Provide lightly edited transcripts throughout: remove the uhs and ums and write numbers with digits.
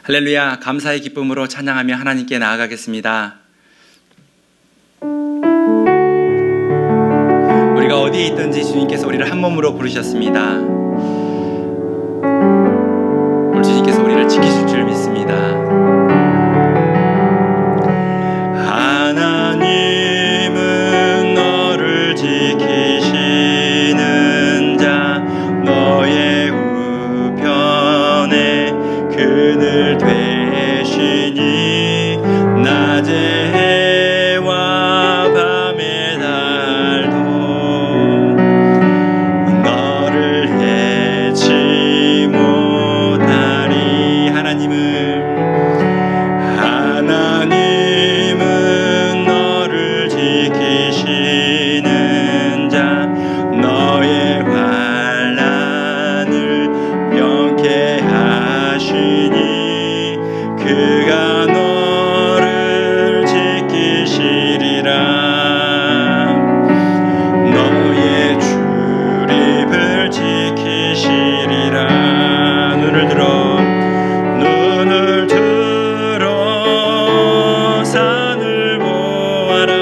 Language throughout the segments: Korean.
할렐루야, 감사의 기쁨으로 찬양하며 하나님께 나아가겠습니다. 우리가 어디에 있든지 주님께서 우리를 한 몸으로 부르셨습니다. 오늘 주님께서 우리를 지키실 줄 믿습니다. 하나님은 너를 지키시는 자, 너의 우편에 그늘 되시니 낮에 해와 밤의 달도 너를 해치 못하리. 하나님은 너를 지키시는 자, 너의 환난을 명케 하시니 그가 너를 지키시리라. 너의 출입을 지키시리라. 눈을 들어 산을 보아라.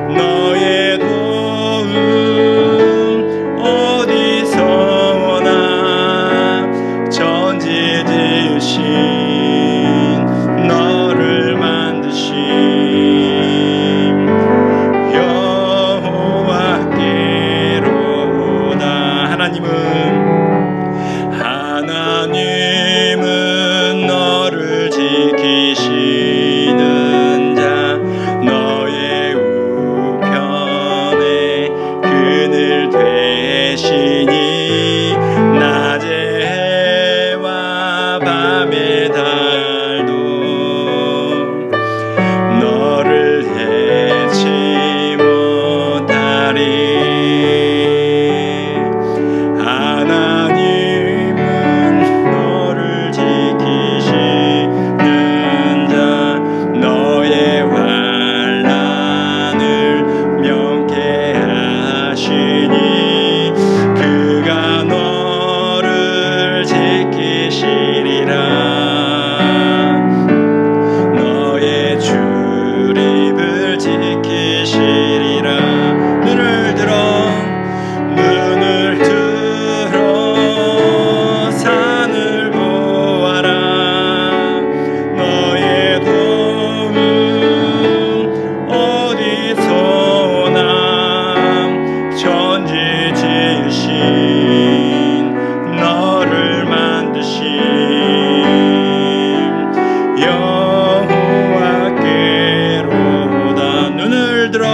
너의 도움 어디서 오나. 천지 지으신 너를 만드신 여호와께로다. 하나님은 너를 지키시는 자, 너의 우편에 그늘 되시니 낮에 해와 밤의 달도 너를 해치 못하리. 하나님은 너를 지키시는 자, 너의 환난을 명케 하시니 그가 너를 지키시리라. 너의 출입을 지키시리라. 눈을 들어 산을 보아라. 너의 도움 어디서 오나. 천지 지으신 너를 만드신 여호와께로다. 눈을 들어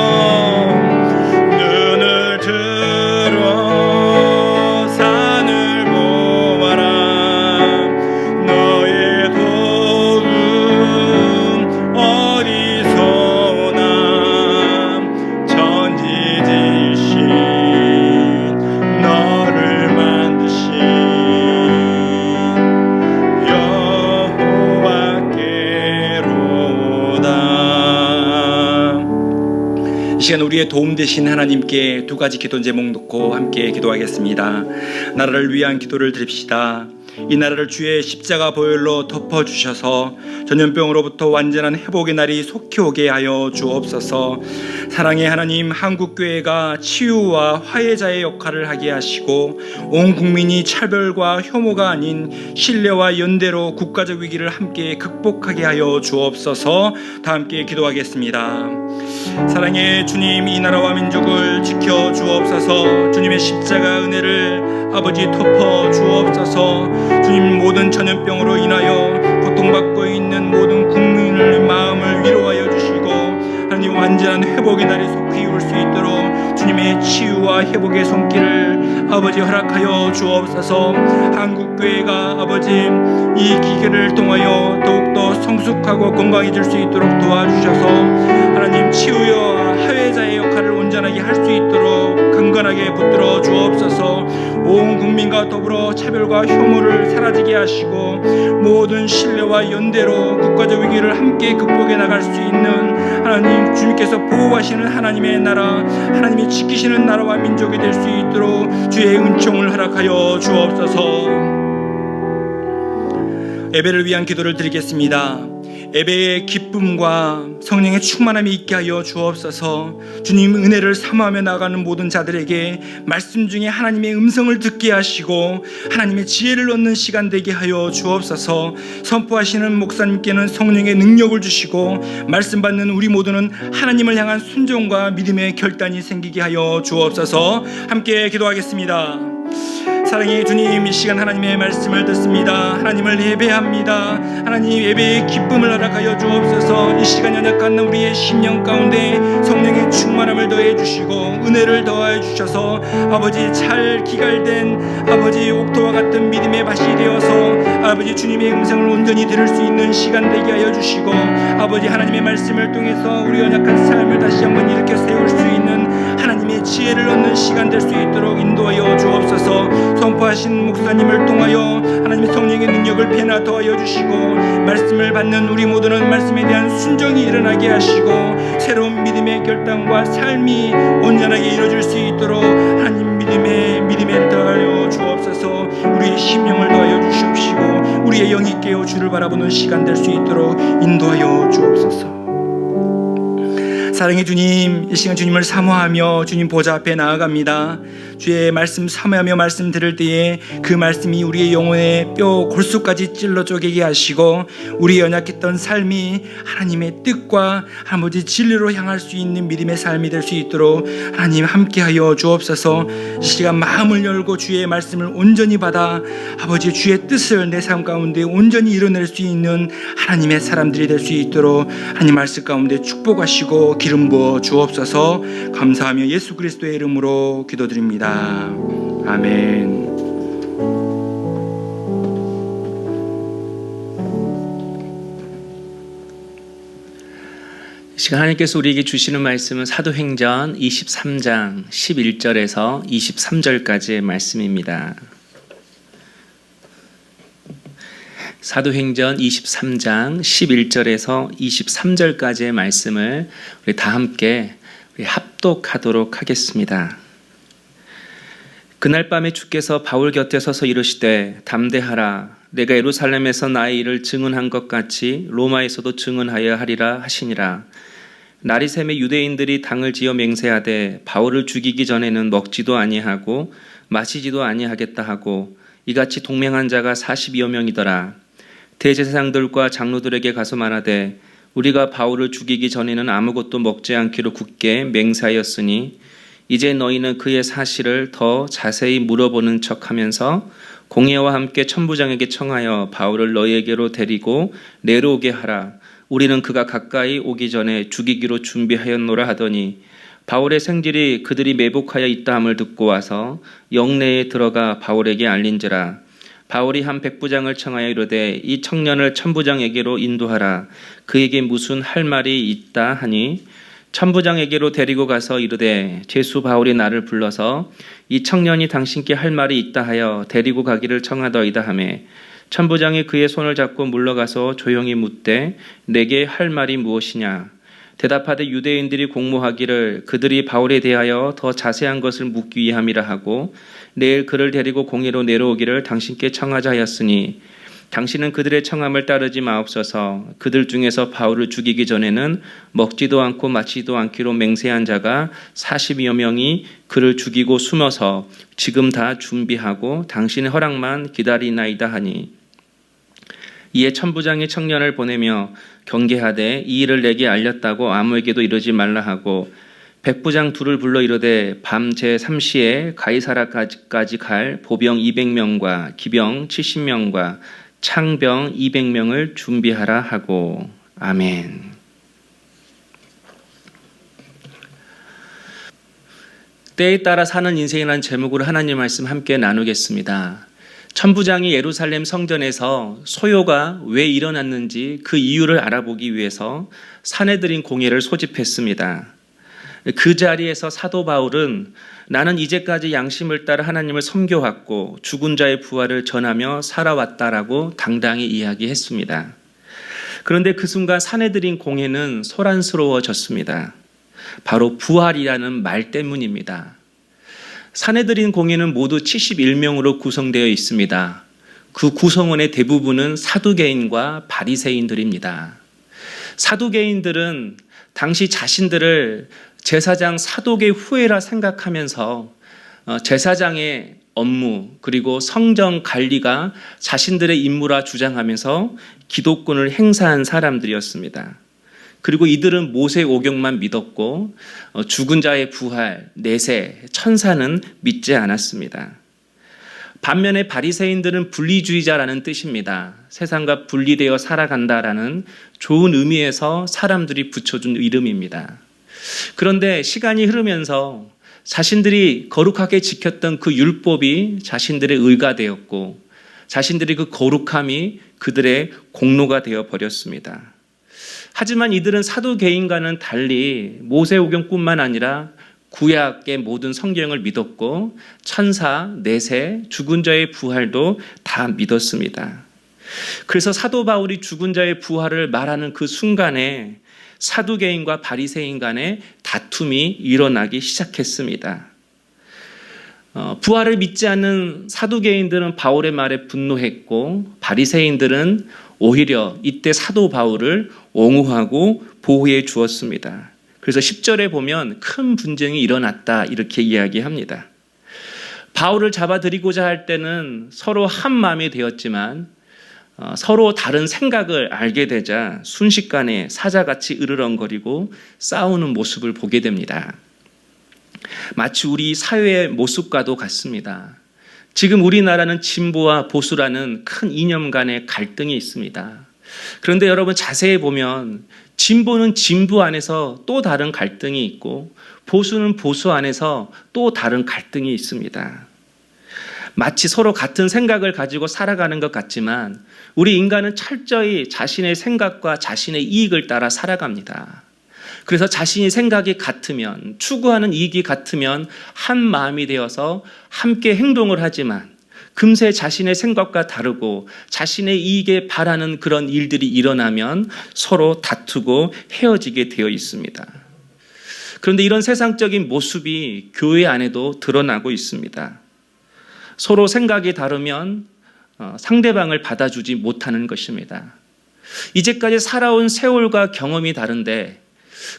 산을 보아라. 너의 도움 어디서 오나. 천지 지으신 너를 만드신 여호와께로다. 이 시간 우리의 도움 되신 하나님께 두 가지 기도 제목 놓고 함께 기도하겠습니다. 나라를 위한 기도를 드립시다. 이 나라를 주의 십자가 보혈로 덮어주셔서 전염병으로부터 완전한 회복의 날이 속히 오게 하여 주옵소서. 사랑의 하나님, 한국교회가 치유와 화해자의 역할을 하게 하시고 온 국민이 차별과 혐오가 아닌 신뢰와 연대로 국가적 위기를 함께 극복하게 하여 주옵소서. 다 함께 기도하겠습니다. 사랑의 주님, 이 나라와 민족을 지켜 주옵소서. 주님의 십자가 은혜를 아버지 덮어 주옵소서. 주님, 모든 전염병으로 인하여 고통받고 있는 모든 국민의 마음을 위로하여 주시고 하나님, 완전한 회복의 날이 속히 올 수 있도록 주님의 치유와 회복의 손길을 아버지 허락하여 주옵소서. 한국교회가 아버지 이 기계를 통하여 더욱더 성숙하고 건강해질 수 있도록 도와주셔서 하나님, 치유와 화해자의 역할을 온전하게 할 수 있도록 강건하게 붙들어 주옵소서. 온 국민과 더불어 차별과 혐오를 사라지게 하시고 모든 신뢰와 연대로 국가적 위기를 함께 극복해 나갈 수 있는 하나님, 주님께서 보호하시는 하나님의 나라, 하나님이 지키시는 나라와 민족이 될 수 있도록 주의 은총을 허락하여 주옵소서. 예배를 위한 기도를 드리겠습니다. 예배의 기쁨과 성령의 충만함이 있게 하여 주옵소서. 주님, 은혜를 사모하며 나가는 모든 자들에게 말씀 중에 하나님의 음성을 듣게 하시고 하나님의 지혜를 얻는 시간 되게 하여 주옵소서. 선포하시는 목사님께는 성령의 능력을 주시고 말씀 받는 우리 모두는 하나님을 향한 순종과 믿음의 결단이 생기게 하여 주옵소서. 함께 기도하겠습니다. 사랑의 주님, 이 시간 하나님의 말씀을 듣습니다. 하나님을 예배합니다. 하나님, 예배의 기쁨을 허락하여 주옵소서. 이 시간 연약한 우리의 심령 가운데 성령의 충만함을 더해 주시고 은혜를 더하여 주셔서 아버지, 잘 기갈된 아버지 옥토와 같은 믿음의 밭이 되어서 아버지 주님의 음성을 온전히 들을 수 있는 시간 되게 하여 주시고 아버지, 하나님의 말씀을 통해서 우리 연약한 삶을 다시 한번 일으켜 세울 수 있는 하나님의 지혜를 얻는 시간 될 수 있도록 인도하여 주옵소서. 선포하신 목사님을 통하여 하나님의 성령의 능력을 배나 더하여 주시고 말씀을 받는 우리 모두는 말씀에 대한 순종이 일어나게 하시고 새로운 믿음의 결단과 삶이 온전하게 이루어질 수 있도록 하나님 믿음에 더하여 주옵소서. 우리의 심령을 더하여 주시옵시고 우리의 영이 깨어 주를 바라보는 시간 될 수 있도록 인도하여 주옵소서. 사랑의 주님, 이 시간 주님을 사모하며 주님 보좌 앞에 나아갑니다. 주의 말씀 사모하며 말씀 들을 때에 그 말씀이 우리의 영혼의 뼈 골수까지 찔러 쪼개게 하시고 우리 연약했던 삶이 하나님의 뜻과 아버지 진리로 향할 수 있는 믿음의 삶이 될 수 있도록 하나님 함께하여 주옵소서. 이 시간 마음을 열고 주의 말씀을 온전히 받아 아버지 주의 뜻을 내 삶 가운데 온전히 이뤄낼 수 있는 하나님의 사람들이 될 수 있도록 하나님 말씀 가운데 축복하시고 기름 부어 주옵소서. 감사하며 예수 그리스도의 이름으로 기도드립니다. 아멘. 이 시간 하나님께서 우리에게 주시는 말씀은 사도행전 23장 11절에서 23절까지의 말씀입니다. 사도행전 23장 11절에서 23절까지의 말씀을 우리 다 함께 합독하도록 하겠습니다. 그날 밤에 주께서 바울 곁에 서서 이르시되 담대하라. 내가 예루살렘에서 나의 일을 증언한 것 같이 로마에서도 증언하여 하리라 하시니라. 날이 새매 유대인들이 당을 지어 맹세하되 바울을 죽이기 전에는 먹지도 아니하고 마시지도 아니하겠다 하고 이같이 동맹한 자가 40여 명이더라. 대제사장들과 장로들에게 가서 말하되 우리가 바울을 죽이기 전에는 아무것도 먹지 않기로 굳게 맹세하였으니 이제 너희는 그의 사실을 더 자세히 물어보는 척하면서 공회와 함께 천부장에게 청하여 바울을 너희에게로 데리고 내려오게 하라. 우리는 그가 가까이 오기 전에 죽이기로 준비하였노라 하더니 바울의 생질이 그들이 매복하여 있다 함을 듣고 와서 영내에 들어가 바울에게 알린지라. 바울이 한 백부장을 청하여 이르되 이 청년을 천부장에게로 인도하라. 그에게 무슨 할 말이 있다 하니 천부장에게로 데리고 가서 이르되 제수 바울이 나를 불러서 이 청년이 당신께 할 말이 있다 하여 데리고 가기를 청하더이다 하매 천부장이 그의 손을 잡고 물러가서 조용히 묻되 내게 할 말이 무엇이냐. 대답하되 유대인들이 공모하기를 그들이 바울에 대하여 더 자세한 것을 묻기 위함이라 하고 내일 그를 데리고 공회로 내려오기를 당신께 청하자 하였으니 당신은 그들의 청함을 따르지 마옵소서. 그들 중에서 바울을 죽이기 전에는 먹지도 않고 마시지도 않기로 맹세한 자가 40여 명이 그를 죽이고 숨어서 지금 다 준비하고 당신의 허락만 기다리나이다 하니 이에 천부장이 청년을 보내며 경계하되 이 일을 내게 알렸다고 아무에게도 이르지 말라 하고 백부장 둘을 불러 이르되 밤 제3시에 가이사라까지 갈 보병 200명과 기병 70명과 창병 200명을 준비하라 하고. 아멘. 때에 따라 사는 인생이라는 제목으로 하나님 말씀 함께 나누겠습니다. 천부장이 예루살렘 성전에서 소요가 왜 일어났는지 그 이유를 알아보기 위해서 사내들인 공회를 소집했습니다. 그 자리에서 사도 바울은 나는 이제까지 양심을 따라 하나님을 섬겨왔고 죽은 자의 부활을 전하며 살아왔다라고 당당히 이야기했습니다. 그런데 그 순간 사내들인 공회는 소란스러워졌습니다. 바로 부활이라는 말 때문입니다. 사내들인 공회는 모두 71명으로 구성되어 있습니다. 그 구성원의 대부분은 사두개인과 바리새인들입니다. 사두개인들은 당시 자신들을 제사장 사독의 후예라 생각하면서 제사장의 업무 그리고 성정 관리가 자신들의 임무라 주장하면서 기독권을 행사한 사람들이었습니다. 그리고 이들은 모세 오경만 믿었고 죽은 자의 부활, 내세, 천사는 믿지 않았습니다. 반면에 바리새인들은 분리주의자라는 뜻입니다. 세상과 분리되어 살아간다라는 좋은 의미에서 사람들이 붙여준 이름입니다. 그런데 시간이 흐르면서 자신들이 거룩하게 지켰던 그 율법이 자신들의 의가 되었고 자신들의 그 거룩함이 그들의 공로가 되어 버렸습니다. 하지만 이들은 사두개인과는 달리 모세오경뿐만 아니라 구약의 모든 성경을 믿었고 천사, 내세, 죽은 자의 부활도 다 믿었습니다. 그래서 사도 바울이 죽은 자의 부활을 말하는 그 순간에 사두개인과 바리새인 간의 다툼이 일어나기 시작했습니다. 부활을 믿지 않는 사두개인들은 바울의 말에 분노했고 바리새인들은 오히려 이때 사도 바울을 옹호하고 보호해 주었습니다. 그래서 10절에 보면 큰 분쟁이 일어났다 이렇게 이야기합니다. 바울을 잡아들이고자 할 때는 서로 한 마음이 되었지만 서로 다른 생각을 알게 되자 순식간에 사자같이 으르렁거리고 싸우는 모습을 보게 됩니다. 마치 우리 사회의 모습과도 같습니다. 지금 우리나라는 진보와 보수라는 큰 이념 간의 갈등이 있습니다. 그런데 여러분 자세히 보면 진보는 진보 안에서 또 다른 갈등이 있고 보수는 보수 안에서 또 다른 갈등이 있습니다. 마치 서로 같은 생각을 가지고 살아가는 것 같지만 우리 인간은 철저히 자신의 생각과 자신의 이익을 따라 살아갑니다. 그래서 자신의 생각이 같으면 추구하는 이익이 같으면 한 마음이 되어서 함께 행동을 하지만 금세 자신의 생각과 다르고 자신의 이익에 바라는 그런 일들이 일어나면 서로 다투고 헤어지게 되어 있습니다. 그런데 이런 세상적인 모습이 교회 안에도 드러나고 있습니다. 서로 생각이 다르면 상대방을 받아주지 못하는 것입니다. 이제까지 살아온 세월과 경험이 다른데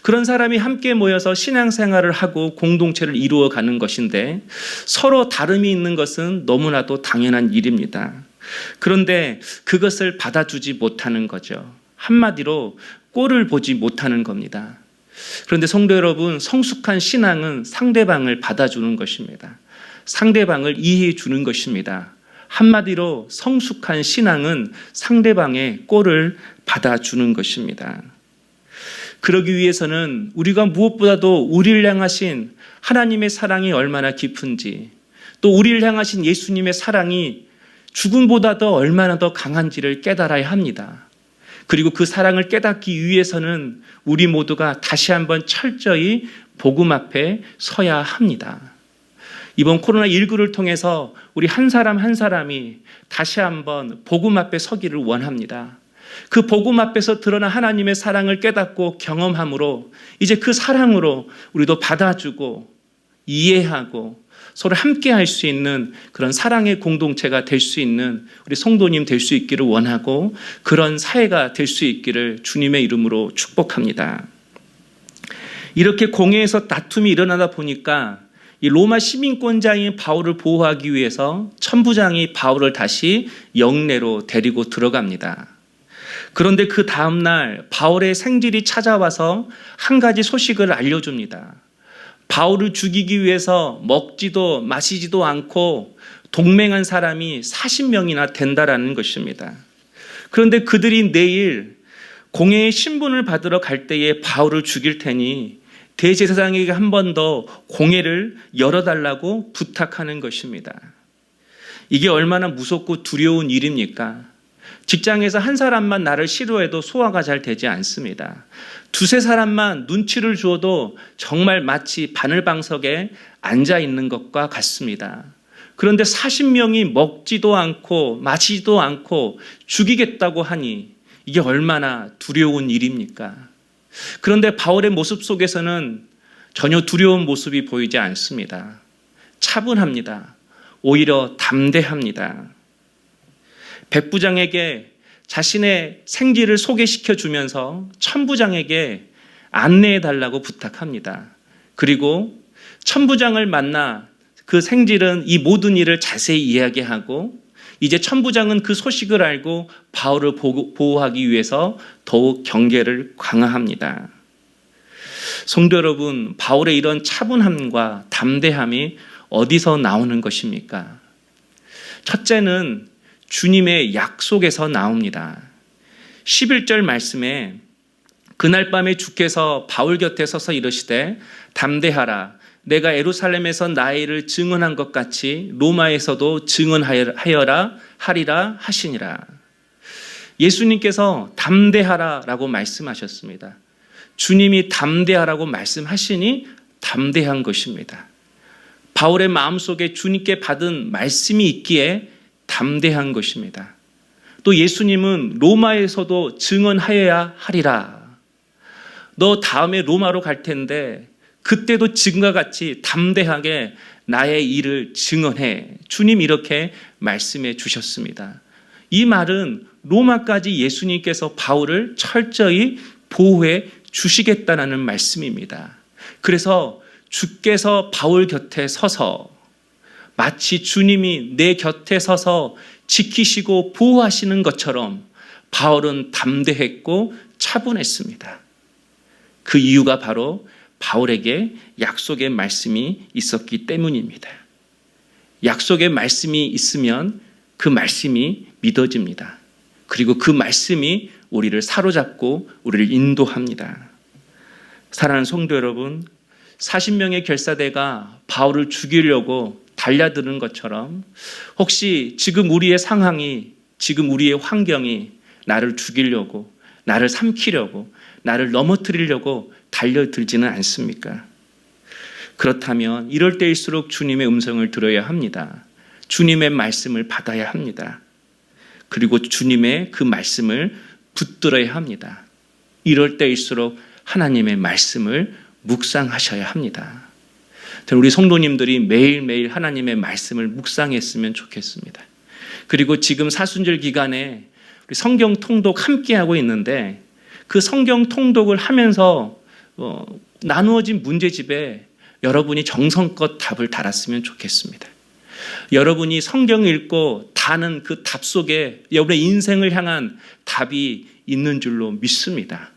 그런 사람이 함께 모여서 신앙생활을 하고 공동체를 이루어가는 것인데 서로 다름이 있는 것은 너무나도 당연한 일입니다. 그런데 그것을 받아주지 못하는 거죠. 한마디로 꼴을 보지 못하는 겁니다. 그런데 성도 여러분, 성숙한 신앙은 상대방을 받아주는 것입니다. 상대방을 이해해 주는 것입니다. 한마디로 성숙한 신앙은 상대방의 꼴을 받아주는 것입니다. 그러기 위해서는 우리가 무엇보다도 우리를 향하신 하나님의 사랑이 얼마나 깊은지 또 우리를 향하신 예수님의 사랑이 죽음보다도 얼마나 더 강한지를 깨달아야 합니다. 그리고 그 사랑을 깨닫기 위해서는 우리 모두가 다시 한번 철저히 복음 앞에 서야 합니다. 이번 코로나19를 통해서 우리 한 사람 한 사람이 다시 한번 복음 앞에 서기를 원합니다. 그 복음 앞에서 드러난 하나님의 사랑을 깨닫고 경험함으로 이제 그 사랑으로 우리도 받아주고 이해하고 서로 함께 할 수 있는 그런 사랑의 공동체가 될 수 있는 우리 성도님 될 수 있기를 원하고 그런 사회가 될 수 있기를 주님의 이름으로 축복합니다. 이렇게 공회에서 다툼이 일어나다 보니까 이 로마 시민권자인 바울을 보호하기 위해서 천부장이 바울을 다시 영내로 데리고 들어갑니다. 그런데 그 다음날 바울의 생질이 찾아와서 한 가지 소식을 알려줍니다. 바울을 죽이기 위해서 먹지도 마시지도 않고 동맹한 사람이 40명이나 된다라는 것입니다. 그런데 그들이 내일 공회의 신분을 받으러 갈 때에 바울을 죽일 테니 대제사장에게 한 번 더 공회를 열어달라고 부탁하는 것입니다. 이게 얼마나 무섭고 두려운 일입니까? 직장에서 한 사람만 나를 싫어해도 소화가 잘 되지 않습니다. 두세 사람만 눈치를 주어도 정말 마치 바늘방석에 앉아 있는 것과 같습니다. 그런데 40명이 먹지도 않고 마시지도 않고 죽이겠다고 하니 이게 얼마나 두려운 일입니까? 그런데 바울의 모습 속에서는 전혀 두려운 모습이 보이지 않습니다. 차분합니다. 오히려 담대합니다. 백부장에게 자신의 생지를 소개시켜 주면서 천부장에게 안내해 달라고 부탁합니다. 그리고 천부장을 만나 그 생질은 이 모든 일을 자세히 이야기하고 이제 천부장은 그 소식을 알고 바울을 보호하기 위해서 더욱 경계를 강화합니다. 성도 여러분, 바울의 이런 차분함과 담대함이 어디서 나오는 것입니까? 첫째는 주님의 약속에서 나옵니다. 11절 말씀에 그날 밤에 주께서 바울 곁에 서서 이르시되 담대하라 내가 예루살렘에서 나의 일을 증언한 것 같이 로마에서도 증언하여라 하리라 하시니라. 예수님께서 담대하라라고 말씀하셨습니다. 주님이 담대하라고 말씀하시니 담대한 것입니다. 바울의 마음속에 주님께 받은 말씀이 있기에 담대한 것입니다. 또 예수님은 로마에서도 증언하여야 하리라. 너 다음에 로마로 갈 텐데 그때도 지금과 같이 담대하게 나의 일을 증언해. 주님 이렇게 말씀해 주셨습니다. 이 말은 로마까지 예수님께서 바울을 철저히 보호해 주시겠다는 말씀입니다. 그래서 주께서 바울 곁에 서서 마치 주님이 내 곁에 서서 지키시고 보호하시는 것처럼 바울은 담대했고 차분했습니다. 그 이유가 바로 바울에게 약속의 말씀이 있었기 때문입니다. 약속의 말씀이 있으면 그 말씀이 믿어집니다. 그리고 그 말씀이 우리를 사로잡고 우리를 인도합니다. 사랑하는 성도 여러분, 40명의 결사대가 바울을 죽이려고 달려드는 것처럼 혹시 지금 우리의 상황이, 지금 우리의 환경이 나를 죽이려고, 나를 삼키려고, 나를 넘어뜨리려고 달려들지는 않습니까? 그렇다면 이럴 때일수록 주님의 음성을 들어야 합니다. 주님의 말씀을 받아야 합니다. 그리고 주님의 그 말씀을 붙들어야 합니다. 이럴 때일수록 하나님의 말씀을 묵상하셔야 합니다. 우리 성도님들이 매일매일 하나님의 말씀을 묵상했으면 좋겠습니다. 그리고 지금 사순절 기간에 우리 성경 통독 함께하고 있는데 그 성경 통독을 하면서 나누어진 문제집에 여러분이 정성껏 답을 달았으면 좋겠습니다. 여러분이 성경을 읽고 다는 그 답 속에 여러분의 인생을 향한 답이 있는 줄로 믿습니다.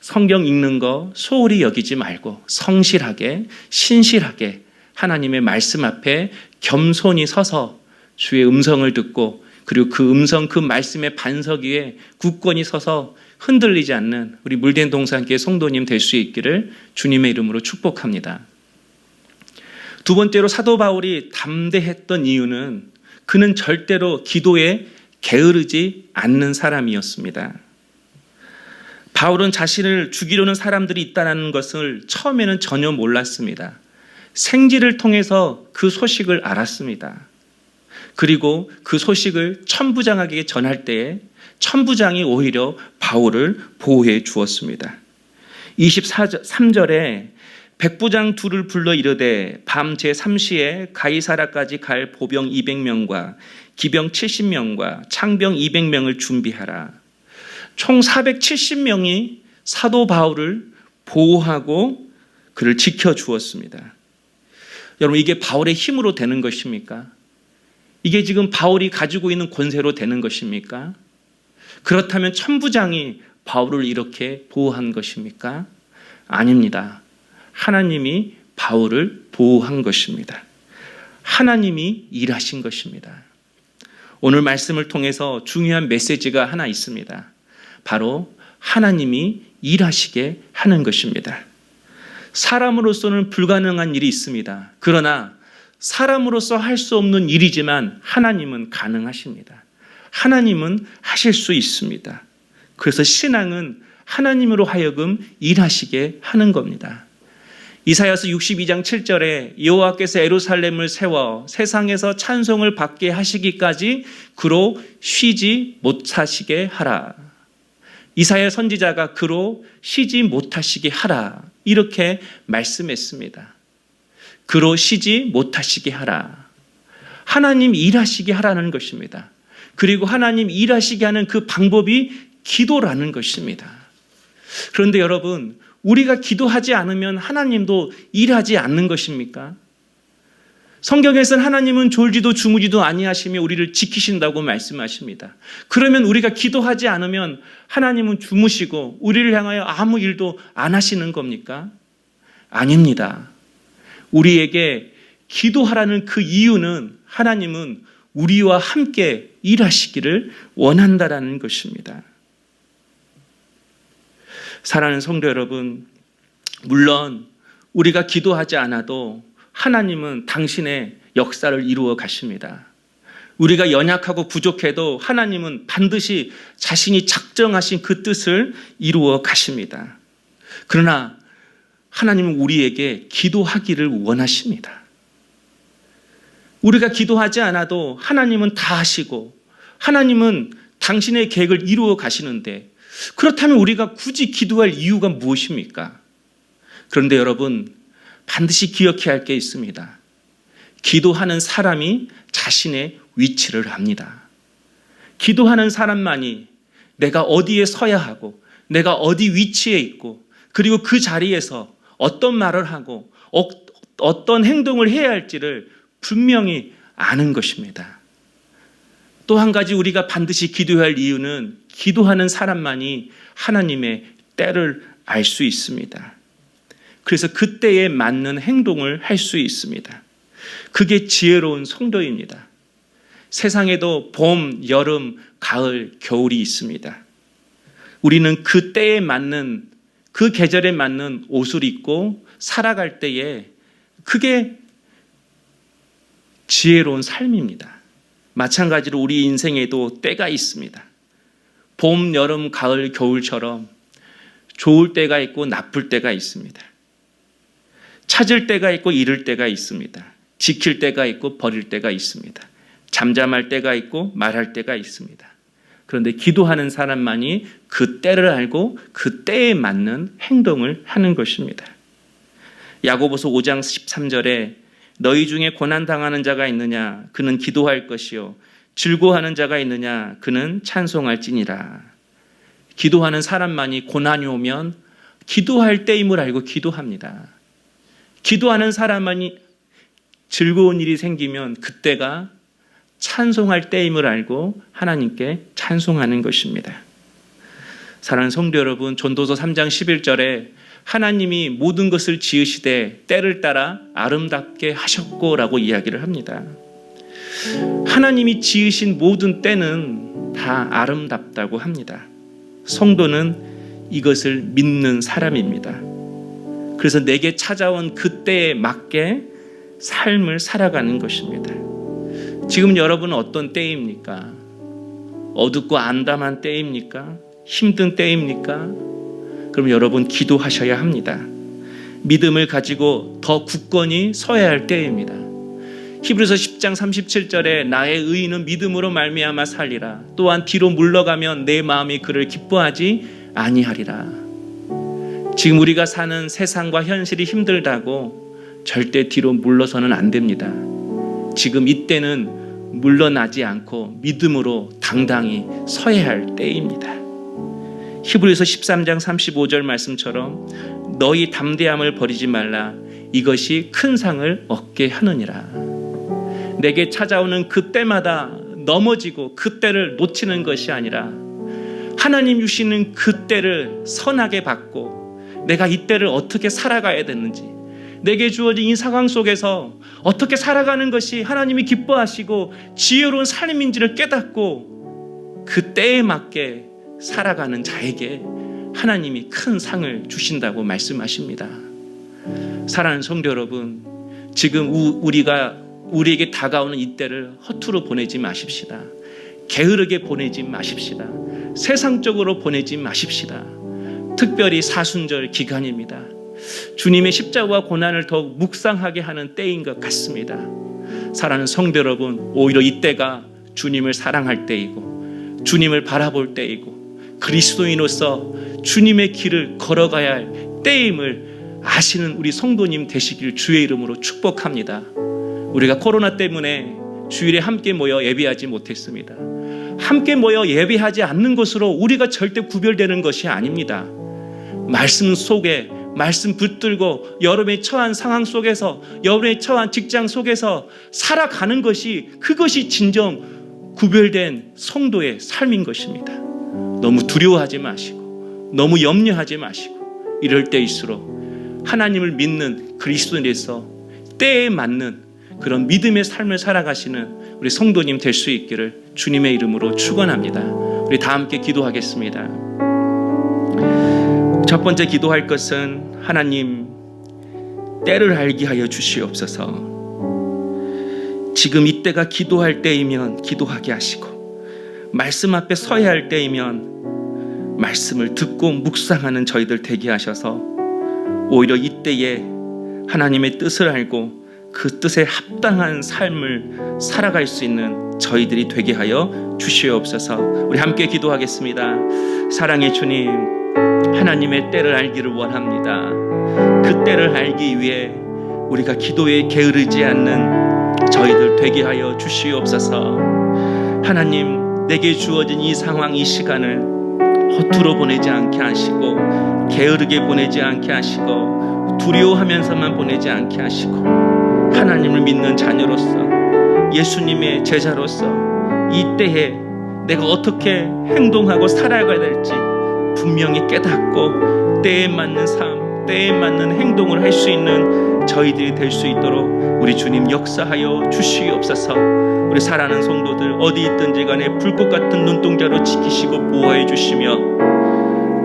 성경 읽는 거 소홀히 여기지 말고 성실하게, 신실하게 하나님의 말씀 앞에 겸손히 서서 주의 음성을 듣고 그리고 그 음성, 그 말씀의 반석 위에 굳건히 서서 흔들리지 않는 우리 물된 동산교회 성도님 될 수 있기를 주님의 이름으로 축복합니다. 두 번째로 사도 바울이 담대했던 이유는 그는 절대로 기도에 게으르지 않는 사람이었습니다. 바울은 자신을 죽이려는 사람들이 있다는 것을 처음에는 전혀 몰랐습니다. 생지를 통해서 그 소식을 알았습니다. 그리고 그 소식을 천부장에게 전할 때에 천부장이 오히려 바울을 보호해 주었습니다. 23절에 백부장 둘을 불러 이르되 밤 제3시에 가이사라까지 갈 보병 200명과 기병 70명과 창병 200명을 준비하라. 총 470명이 사도 바울을 보호하고 그를 지켜주었습니다. 여러분, 이게 바울의 힘으로 되는 것입니까? 이게 지금 바울이 가지고 있는 권세로 되는 것입니까? 그렇다면 천부장이 바울을 이렇게 보호한 것입니까? 아닙니다. 하나님이 바울을 보호한 것입니다. 하나님이 일하신 것입니다. 오늘 말씀을 통해서 중요한 메시지가 하나 있습니다. 바로 하나님이 일하시게 하는 것입니다. 사람으로서는 불가능한 일이 있습니다. 그러나 사람으로서 할 수 없는 일이지만 하나님은 가능하십니다. 하나님은 하실 수 있습니다. 그래서 신앙은 하나님으로 하여금 일하시게 하는 겁니다. 이사야서 62장 7절에 여호와께서 예루살렘을 세워 세상에서 찬송을 받게 하시기까지 그로 쉬지 못하시게 하라. 이사야 선지자가 그로 쉬지 못하시게 하라. 이렇게 말씀했습니다. 그로 쉬지 못하시게 하라. 하나님 일하시게 하라는 것입니다. 그리고 하나님 일하시게 하는 그 방법이 기도라는 것입니다. 그런데 여러분, 우리가 기도하지 않으면 하나님도 일하지 않는 것입니까? 성경에서는 하나님은 졸지도 주무지도 아니하시며 우리를 지키신다고 말씀하십니다. 그러면 우리가 기도하지 않으면 하나님은 주무시고 우리를 향하여 아무 일도 안 하시는 겁니까? 아닙니다. 우리에게 기도하라는 그 이유는 하나님은 우리와 함께 일하시기를 원한다라는 것입니다. 사랑하는 성도 여러분, 물론 우리가 기도하지 않아도 하나님은 당신의 역사를 이루어 가십니다. 우리가 연약하고 부족해도 하나님은 반드시 자신이 작정하신 그 뜻을 이루어 가십니다. 그러나 하나님은 우리에게 기도하기를 원하십니다. 우리가 기도하지 않아도 하나님은 다 하시고 하나님은 당신의 계획을 이루어 가시는데, 그렇다면 우리가 굳이 기도할 이유가 무엇입니까? 그런데 여러분, 반드시 기억해야 할 게 있습니다. 기도하는 사람이 자신의 위치를 압니다. 기도하는 사람만이 내가 어디에 서야 하고 내가 어디 위치에 있고 그리고 그 자리에서 어떤 말을 하고 어떤 행동을 해야 할지를 분명히 아는 것입니다. 또 한 가지 우리가 반드시 기도해야 할 이유는 기도하는 사람만이 하나님의 때를 알 수 있습니다. 그래서 그때에 맞는 행동을 할 수 있습니다. 그게 지혜로운 성도입니다. 세상에도 봄, 여름, 가을, 겨울이 있습니다. 우리는 그 때에 맞는, 그 계절에 맞는 옷을 입고 살아갈 때에 그게 지혜로운 삶입니다. 마찬가지로 우리 인생에도 때가 있습니다. 봄, 여름, 가을, 겨울처럼 좋을 때가 있고 나쁠 때가 있습니다. 찾을 때가 있고 잃을 때가 있습니다. 지킬 때가 있고 버릴 때가 있습니다. 잠잠할 때가 있고 말할 때가 있습니다. 그런데 기도하는 사람만이 그 때를 알고 그 때에 맞는 행동을 하는 것입니다. 야고보서 5장 13절에 너희 중에 고난당하는 자가 있느냐? 그는 기도할 것이요. 즐거워하는 자가 있느냐? 그는 찬송할지니라. 기도하는 사람만이 고난이 오면 기도할 때임을 알고 기도합니다. 기도하는 사람만이 즐거운 일이 생기면 그때가 찬송할 때임을 알고 하나님께 찬송하는 것입니다. 사랑하는 성도 여러분, 전도서 3장 11절에 하나님이 모든 것을 지으시되 때를 따라 아름답게 하셨고라고 이야기를 합니다. 하나님이 지으신 모든 때는 다 아름답다고 합니다. 성도는 이것을 믿는 사람입니다. 그래서 내게 찾아온 그 때에 맞게 삶을 살아가는 것입니다. 지금 여러분은 어떤 때입니까? 어둡고 암담한 때입니까? 힘든 때입니까? 그럼 여러분 기도하셔야 합니다. 믿음을 가지고 더 굳건히 서야 할 때입니다. 히브리서 10장 37절에 나의 의인은 믿음으로 말미암아 살리라. 또한 뒤로 물러가면 내 마음이 그를 기뻐하지 아니하리라. 지금 우리가 사는 세상과 현실이 힘들다고 절대 뒤로 물러서는 안 됩니다. 지금 이때는 물러나지 않고 믿음으로 당당히 서야 할 때입니다. 히브리서 13장 35절 말씀처럼 너희 담대함을 버리지 말라. 이것이 큰 상을 얻게 하느니라. 내게 찾아오는 그때마다 넘어지고 그때를 놓치는 것이 아니라 하나님 주시는 그때를 선하게 받고 내가 이때를 어떻게 살아가야 되는지, 내게 주어진 이 상황 속에서 어떻게 살아가는 것이 하나님이 기뻐하시고 지혜로운 삶인지를 깨닫고 그 때에 맞게 살아가는 자에게 하나님이 큰 상을 주신다고 말씀하십니다. 사랑하는 성도 여러분, 지금 우리에게 다가오는 이때를 허투루 보내지 마십시다. 게으르게 보내지 마십시다. 세상적으로 보내지 마십시다. 특별히 사순절 기간입니다. 주님의 십자가와 고난을 더욱 묵상하게 하는 때인 것 같습니다. 사랑하는 성도 여러분, 오히려 이때가 주님을 사랑할 때이고 주님을 바라볼 때이고 그리스도인으로서 주님의 길을 걸어가야 할 때임을 아시는 우리 성도님 되시길 주의 이름으로 축복합니다. 우리가 코로나 때문에 주일에 함께 모여 예배하지 못했습니다. 함께 모여 예배하지 않는 것으로 우리가 절대 구별되는 것이 아닙니다. 말씀 속에 말씀 붙들고 여러분이 처한 상황 속에서 여러분이 처한 직장 속에서 살아가는 것이 그것이 진정 구별된 성도의 삶인 것입니다. 너무 두려워하지 마시고 너무 염려하지 마시고 이럴 때일수록 하나님을 믿는 그리스도인에서 때에 맞는 그런 믿음의 삶을 살아가시는 우리 성도님 될 수 있기를 주님의 이름으로 축원합니다. 우리 다 함께 기도하겠습니다. 첫 번째 기도할 것은 하나님 때를 알게 하여 주시옵소서. 지금 이때가 기도할 때이면 기도하게 하시고 말씀 앞에 서야 할 때이면 말씀을 듣고 묵상하는 저희들 되게 하셔서 오히려 이때에 하나님의 뜻을 알고 그 뜻에 합당한 삶을 살아갈 수 있는 저희들이 되게 하여 주시옵소서. 우리 함께 기도하겠습니다. 사랑의 주님, 하나님의 때를 알기를 원합니다. 그 때를 알기 위해 우리가 기도에 게으르지 않는 저희들 되게 하여 주시옵소서. 하나님, 내게 주어진 이 상황, 이 시간을 허투루 보내지 않게 하시고 게으르게 보내지 않게 하시고 두려워하면서만 보내지 않게 하시고 하나님을 믿는 자녀로서 예수님의 제자로서 이 때에 내가 어떻게 행동하고 살아가야 될지 분명히 깨닫고 때에 맞는 삶, 때에 맞는 행동을 할 수 있는 저희들이 될 수 있도록 우리 주님 역사하여 주시옵소서. 우리 사랑하는 성도들 어디 있든지 간에 불꽃 같은 눈동자로 지키시고 보호해 주시며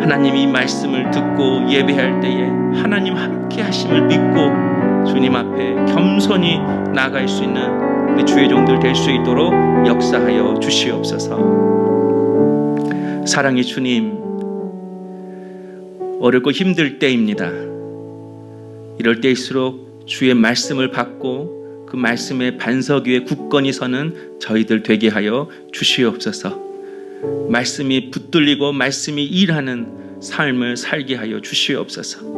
하나님이 말씀을 듣고 예배할 때에 하나님 함께 하심을 믿고 주님 앞에 겸손히 나아갈 수 있는 우리 주의 종들 될 수 있도록 역사하여 주시옵소서. 사랑의 주님, 어렵고 힘들 때입니다. 이럴 때일수록 주의 말씀을 받고 그 말씀의 반석 위에 굳건히 서는 저희들 되게 하여 주시옵소서. 말씀이 붙들리고 말씀이 일하는 삶을 살게 하여 주시옵소서.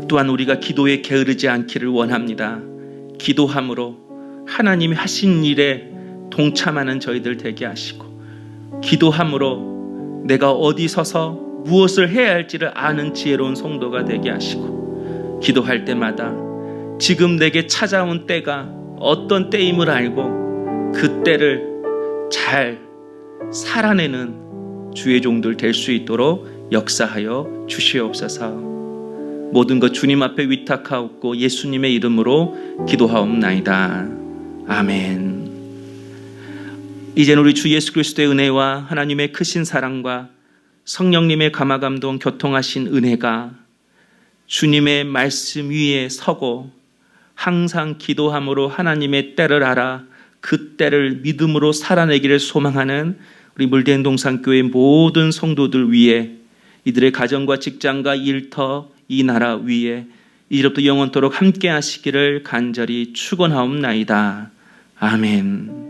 또한 우리가 기도에 게으르지 않기를 원합니다. 기도함으로 하나님이 하신 일에 동참하는 저희들 되게 하시고 기도함으로 내가 어디 서서 무엇을 해야 할지를 아는 지혜로운 성도가 되게 하시고 기도할 때마다 지금 내게 찾아온 때가 어떤 때임을 알고 그 때를 잘 살아내는 주의 종들 될 수 있도록 역사하여 주시옵소서. 모든 것 주님 앞에 위탁하옵고 예수님의 이름으로 기도하옵나이다. 아멘. 이제는 우리 주 예수 그리스도의 은혜와 하나님의 크신 사랑과 성령님의 감화감동 교통하신 은혜가 주님의 말씀 위에 서고 항상 기도함으로 하나님의 때를 알아 그 때를 믿음으로 살아내기를 소망하는 우리 물된 동산교회 모든 성도들 위에 이들의 가정과 직장과 일터 이 나라 위에 이제부터 영원토록 함께 하시기를 간절히 축원하옵나이다. 아멘.